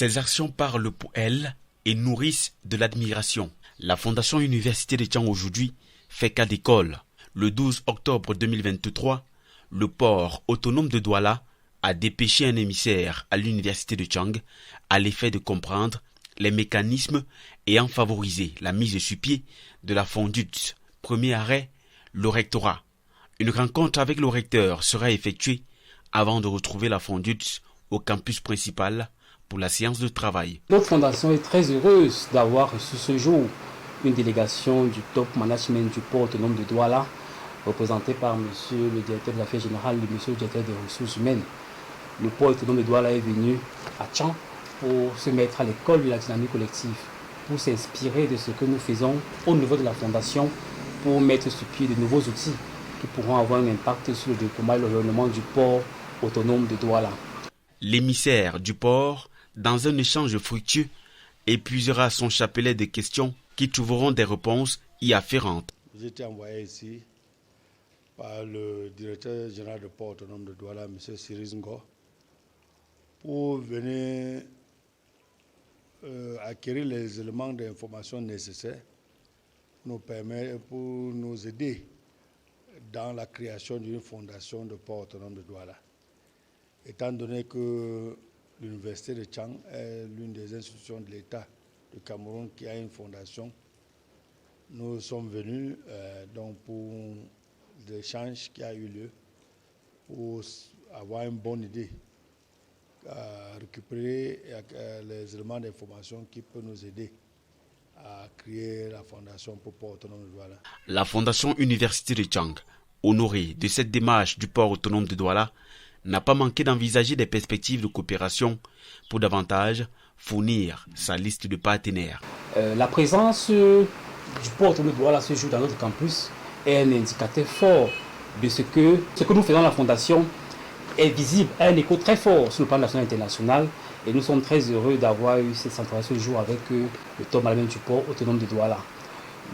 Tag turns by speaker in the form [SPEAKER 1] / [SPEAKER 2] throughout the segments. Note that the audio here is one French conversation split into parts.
[SPEAKER 1] Ces actions parlent pour elle et nourrissent de l'admiration. La Fondation Université de Tchang aujourd'hui fait cas d'école. Le 12 octobre 2023, le port autonome de Douala a dépêché un émissaire à l'Université de Tchang à l'effet de comprendre les mécanismes ayant favorisé la mise sur pied de la FONDUTS. Premier arrêt, le rectorat. Une rencontre avec le recteur sera effectuée avant de retrouver la FONDUTS au campus principal pour la séance de travail.
[SPEAKER 2] Notre fondation est très heureuse d'avoir reçu ce jour une délégation du top management du port autonome de Douala, représentée par monsieur le directeur de l'affaire générale et monsieur le directeur des ressources humaines. Le port autonome de Douala est venu à Tchang pour se mettre à l'école de la dynamique collective, pour s'inspirer de ce que nous faisons au niveau de la fondation, pour mettre sur pied de nouveaux outils qui pourront avoir un impact sur le développement et le rayonnement du port autonome de Douala.
[SPEAKER 1] L'émissaire du port, dans un échange fructueux, épuisera son chapelet de questions qui trouveront des réponses y afférentes.
[SPEAKER 3] J'ai été envoyé ici par le directeur général du port autonome de Douala, M. Cyril Ngo, pour venir acquérir les éléments d'information nécessaires pour nous aider dans la création d'une fondation de port autonome de Douala. Étant donné que l'Université de Tchang est l'une des institutions de l'État du Cameroun qui a une fondation, nous sommes venus donc pour l'échange qui a eu lieu, pour avoir une bonne idée, récupérer les éléments d'information qui peuvent nous aider à créer la fondation pour port autonome de Douala.
[SPEAKER 1] La Fondation Université de Tchang, honorée de cette démarche du port autonome de Douala, n'a pas manqué d'envisager des perspectives de coopération pour davantage fournir sa liste de partenaires.
[SPEAKER 2] La présence du port autonome de Douala ce jour dans notre campus est un indicateur fort de ce que nous faisons à la Fondation est visible, a un écho très fort sur le plan national et international. Et nous sommes très heureux d'avoir eu cette centralisation ce jour avec le top management du port autonome de Douala.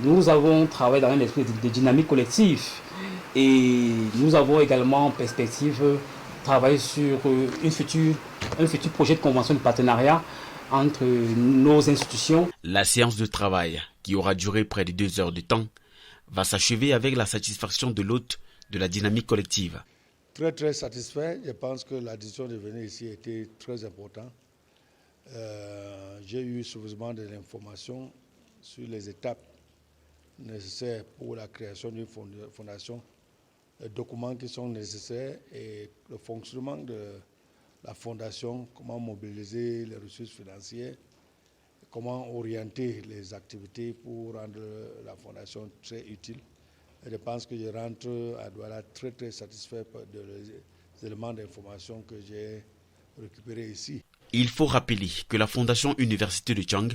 [SPEAKER 2] Nous avons travaillé dans un esprit de dynamique collective et nous avons également en perspective travailler sur un futur projet de convention de partenariat entre nos institutions.
[SPEAKER 1] La séance de travail, qui aura duré près de 2 heures de temps, va s'achever avec la satisfaction de l'hôte de la dynamique collective.
[SPEAKER 3] Très satisfait. Je pense que la décision de venir ici était très importante. J'ai eu suffisamment d'informations sur les étapes nécessaires pour la création d'une fondation, les documents qui sont nécessaires et le fonctionnement de la fondation, comment mobiliser les ressources financières, comment orienter les activités pour rendre la fondation très utile. Et je pense que je rentre à Douala très satisfait des éléments d'information que j'ai récupérés ici.
[SPEAKER 1] Il faut rappeler que la Fondation Université de Tchang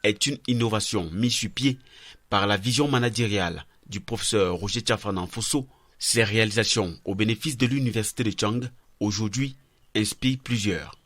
[SPEAKER 1] est une innovation mise sur pied par la vision managériale du professeur Roger Tchafanan Fosso. Ces réalisations au bénéfice de l'Université de Tchang, aujourd'hui, inspirent plusieurs.